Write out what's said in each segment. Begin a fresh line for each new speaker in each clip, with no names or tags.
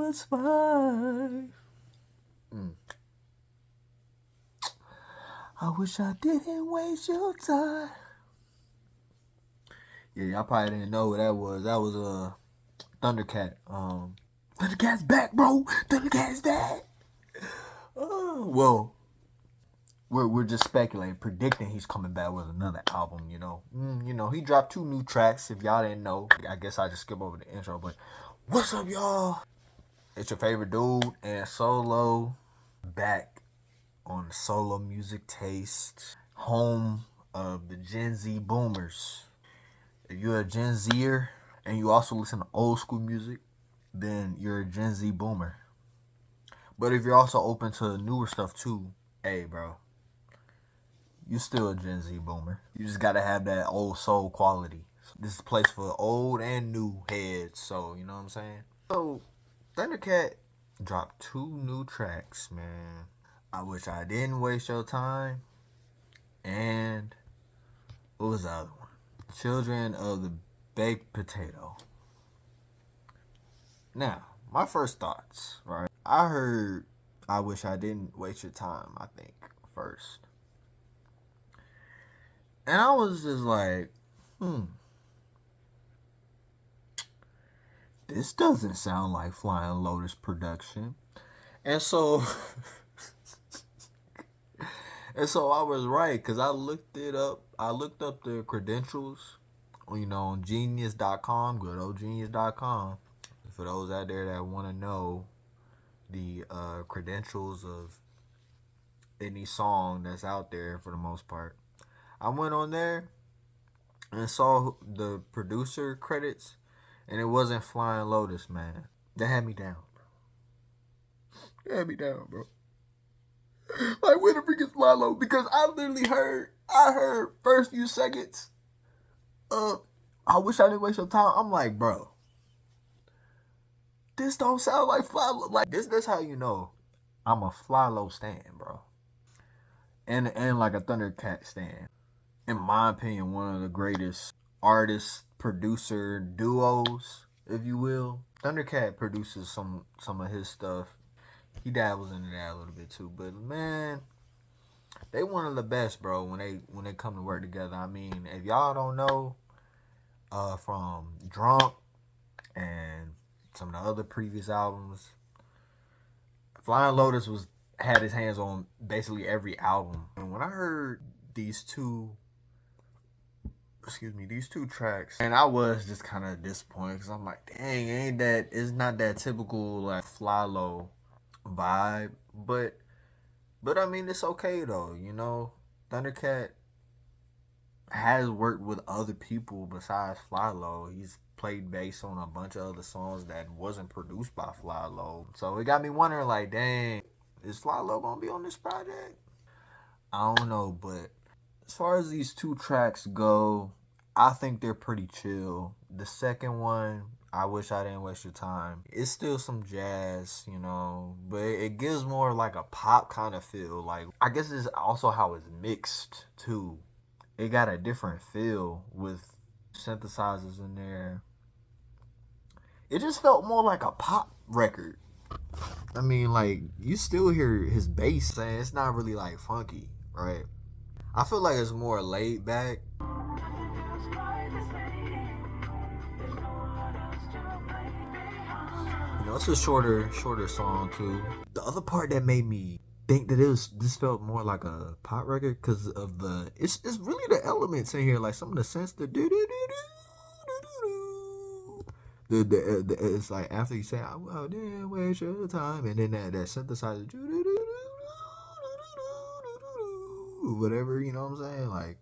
was fine. I wish I didn't waste your time. Yeah, y'all probably didn't know what that was. That was a Thundercat. Thundercat's back, bro. Thundercat's back. Well, we're just speculating, predicting he's coming back with another album. He dropped 2 new tracks. If y'all didn't know, I guess I just skip over the intro. But what's up, y'all? It's your favorite dude and Solo, back on the Solo Music Taste, home of the Gen Z boomers. If you're a Gen Zer and you also listen to old school music, then you're a Gen Z boomer. But if you're also open to newer stuff too, hey, bro, you still a Gen Z boomer. You just gotta have that old soul quality. This is a place for old and new heads, so you know what I'm saying? So, Thundercat dropped 2 new tracks, man. I wish I didn't waste your time. And what was the other one? Children of the Baked Potato. Now, my first thoughts, right? I heard I wish I didn't waste your time, I think, first. And I was just like, this doesn't sound like Flying Lotus production. And so I was right, because I looked it up. I looked up the credentials, on genius.com, good old genius.com. For those out there that want to know the credentials of any song that's out there for the most part, I went on there and saw the producer credits, and it wasn't Flying Lotus, man. That had me down, bro. That had me down, bro. Like, where the freak is Flying Lotus? Because I literally heard first few seconds of I wish I didn't waste your time. I'm like, bro, this don't sound like Fly Low. Like, this how you know I'm a Fly Low stan, bro. And like a Thundercat stan. In my opinion, one of the greatest artist producer duos, if you will. Thundercat produces some of his stuff. He dabbles into that a little bit too, but man, they one of the best, bro. When they come to work together. I mean, if y'all don't know, from Drunk and some of the other previous albums, Flying Lotus had his hands on basically every album. And when I heard these two tracks, and I was just kind of disappointed, because I'm like, dang, it's not that typical like Fly Low vibe, but I mean, it's okay though, Thundercat has worked with other people besides Fly Low. He's played bass on a bunch of other songs that wasn't produced by Fly Low, so it got me wondering, like, dang, is Fly Low gonna be on this project? I don't know, but as far as these 2 tracks go, I think they're pretty chill. The second one, I wish I didn't waste your time. It's still some jazz, but it gives more like a pop kind of feel. Like, I guess it's also how it's mixed too. It got a different feel with synthesizers in there. It just felt more like a pop record. I mean, like, you still hear his bass saying it's not really like funky, right? I feel like it's more laid back. It's a shorter song too. The other part that made me think that this felt more like a pop record, because of it's really the elements in here, like some of the synths, it's like after you say, "Oh, damn, waste your time," and then that synthesizer, whatever, you know what I'm saying? Like,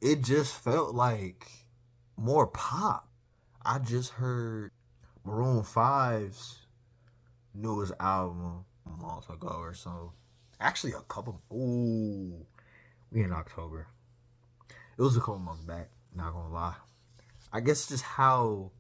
it just felt like more pop. I just heard Maroon 5's newest album a month ago or so. Actually, we in October. It was a couple months back, not gonna lie. I guess just how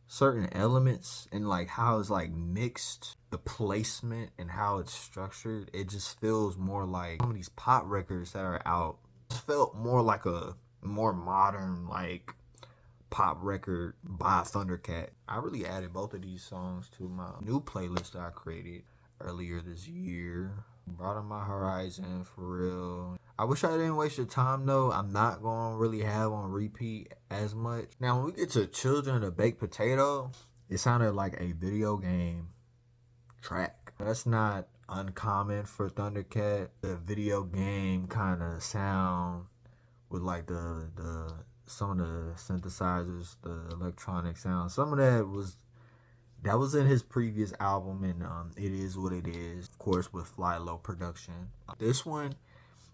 certain elements and like how it's like mixed, the placement and how it's structured, it just feels more like some of these pop records that are out. It felt more like a more modern, like, pop record by Thundercat. I really added both of these songs to my new playlist that I created earlier this year. Broaden my horizon, for real. I wish I didn't waste your time though. I'm not going to really have on repeat as much. Now when we get to Children of the Baked Potato, it sounded like a video game track. That's not uncommon for Thundercat. The video game kind of sound with like the some of the synthesizers, the electronic sound. Some of that was in his previous album, and It Is What It Is, of course, with Fly Low production. This one,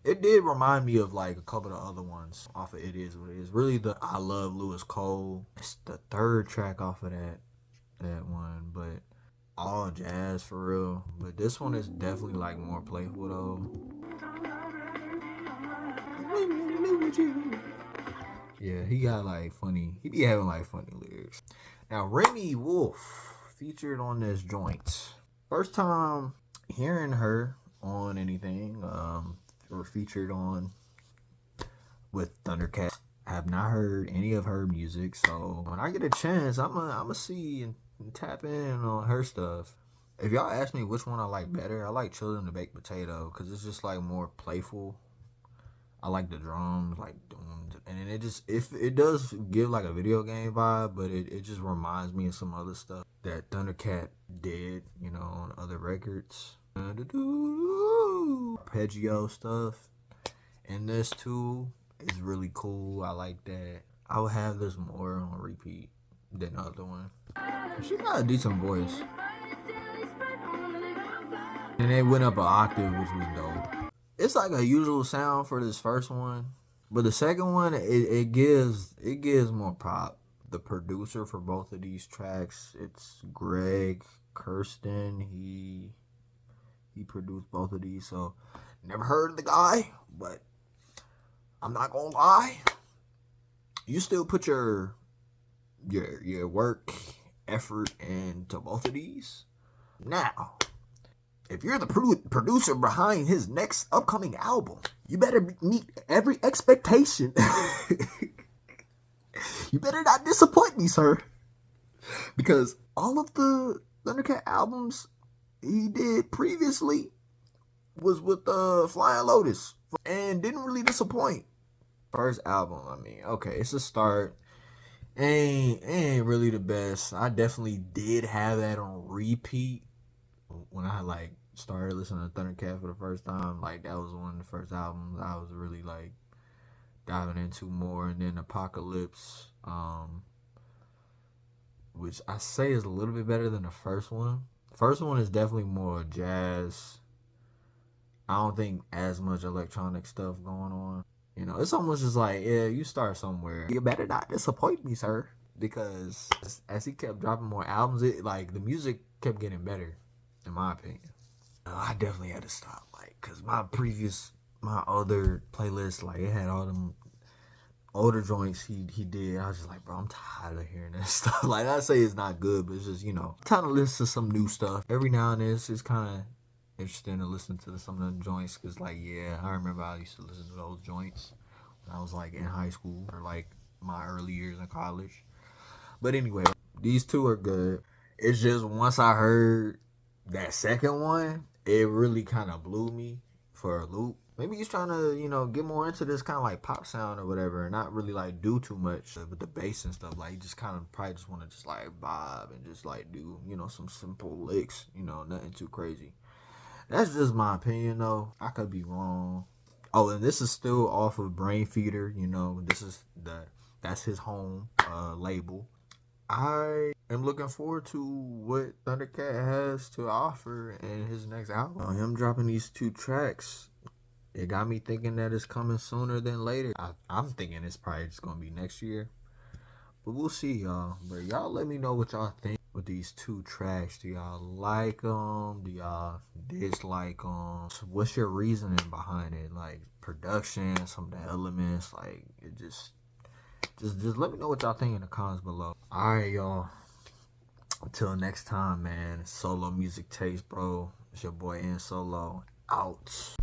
it did remind me of like a couple of the other ones off of It Is What It Is. Really, the I Love Louis Cole. It's the third track off of that one, but all jazz for real. But this one is definitely like more playful though. Yeah, he got like funny. He be having like funny lyrics. Now Remi Wolf featured on this joint. First time hearing her on anything, or featured on with Thundercat. I have not heard any of her music, so when I get a chance, I'ma see and tap in on her stuff. If y'all ask me which one I like better, I like Children of the Baked Potato because it's just like more playful. I like the drums, like, and it does give like a video game vibe, but it just reminds me of some other stuff that Thundercat did, you know, on other records. Arpeggio stuff, and this too is really cool. I like that. I would have this more on repeat than the other one. She got a decent voice, and it went up an octave, which was dope. It's like a usual sound for this first one, but the second one it gives more pop. The producer for both of these tracks, it's Greg Kirsten. He produced both of these, so never heard of the guy, but I'm not gonna lie, you still put your work effort into both of these. Now, if you're the producer behind his next upcoming album, you better meet every expectation. You better not disappoint me, sir. Because all of the Thundercat albums he did previously was with Flying Lotus and didn't really disappoint. First album, I mean, okay, it's a start. Ain't really the best. I definitely did have that on repeat when I like started listening to Thundercat for the first time. Like that was one of the first albums I was really like diving into more. And then Apocalypse, which I say is a little bit better than the first one. The first one is definitely more jazz. I don't think as much electronic stuff going on. You know, it's almost just like, yeah, you start somewhere. You better not disappoint me, sir. Because as he kept dropping more albums, it like the music kept getting better, in my opinion. I definitely had to stop, like, cause my other playlist, like, it had all them older joints he did. I was just like, bro, I'm tired of hearing that stuff. Like, I say it's not good, but it's just, you know, time to listen to some new stuff. Every now and then, it's kind of interesting to listen to some of the joints, cause like, yeah, I remember I used to listen to those joints when I was like in high school or like my early years in college. But anyway, these two are good. It's just once I heard that second one, it really kind of blew me for a loop. Maybe he's trying to, you know, get more into this kind of like pop sound or whatever, and not really like do too much with the bass and stuff. Like, he just kind of probably just want to just like vibe and just like do, you know, some simple licks, you know, nothing too crazy. That's just my opinion though. I could be wrong. Oh, and this is still off of Brainfeeder, you know, that's his home label. I am looking forward to what Thundercat has to offer in his next album. Him dropping these two tracks, it got me thinking that it's coming sooner than later. I'm thinking it's probably just going to be next year. But we'll see, y'all. But y'all let me know what y'all think with these two tracks. Do y'all like them? Do y'all dislike them? So what's your reasoning behind it? Like production, some of the elements, like it just let me know what y'all think in the comments below. Alright, y'all. Until next time, man. Solo Music Taste, bro. It's your boy N Solo. Out.